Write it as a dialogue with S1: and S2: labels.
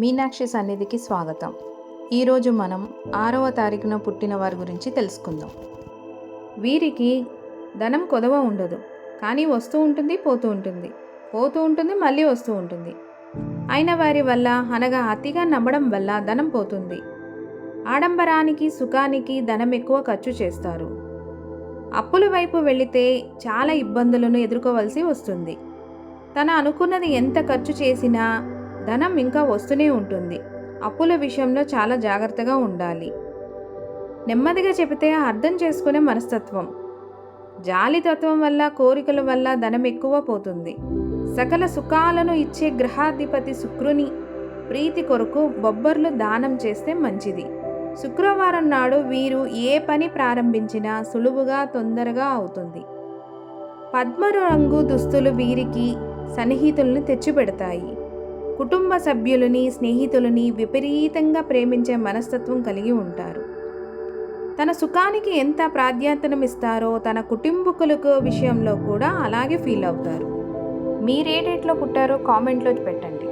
S1: మీనాక్షి సన్నిధికి స్వాగతం. ఈరోజు మనం 6వ తారీఖున పుట్టిన వారి గురించి తెలుసుకుందాం. వీరికి ధనం కొదవ ఉండదు, కానీ వస్తూ ఉంటుంది, పోతూ ఉంటుంది, పోతూ ఉంటుంది, మళ్ళీ వస్తూ ఉంటుంది. అయిన వారి వల్ల అనగా అతిగా నమ్మడం వల్ల ధనం పోతుంది. ఆడంబరానికి, సుఖానికి ధనం ఎక్కువ ఖర్చు చేస్తారు. అప్పుల వైపు వెళితే చాలా ఇబ్బందులను ఎదుర్కోవలసి వస్తుంది. తన అనుకున్నది ఎంత ఖర్చు చేసినా ధనం ఇంకా వస్తూనే ఉంటుంది. అప్పుల విషయంలో చాలా జాగ్రత్తగా ఉండాలి. నెమ్మదిగా చెబితే అర్థం చేసుకునే మనస్తత్వం, జాలితత్వం వల్ల, కోరికల వల్ల ధనం ఎక్కువ పోతుంది. సకల సుఖాలను ఇచ్చే గ్రహాధిపతి శుక్రుని ప్రీతి కొరకు బొబ్బర్లు దానం చేస్తే మంచిది. శుక్రవారం నాడు వీరు ఏ పని ప్రారంభించినా సులువుగా, తొందరగా అవుతుంది. పద్మ రంగు దుస్తులు వీరికి సన్నిహితులను తెచ్చిపెడతాయి. కుటుంబ సభ్యులని, స్నేహితులని విపరీతంగా ప్రేమించే మనస్తత్వం కలిగి ఉంటారు. తన సుఖానికి ఎంత ప్రాధాన్యతనిస్తారో తన కుటుంబకులకు విషయంలో కూడా అలాగే ఫీల్ అవుతారు. మీరే డేట్లో పుట్టారో కామెంట్లో పెట్టండి.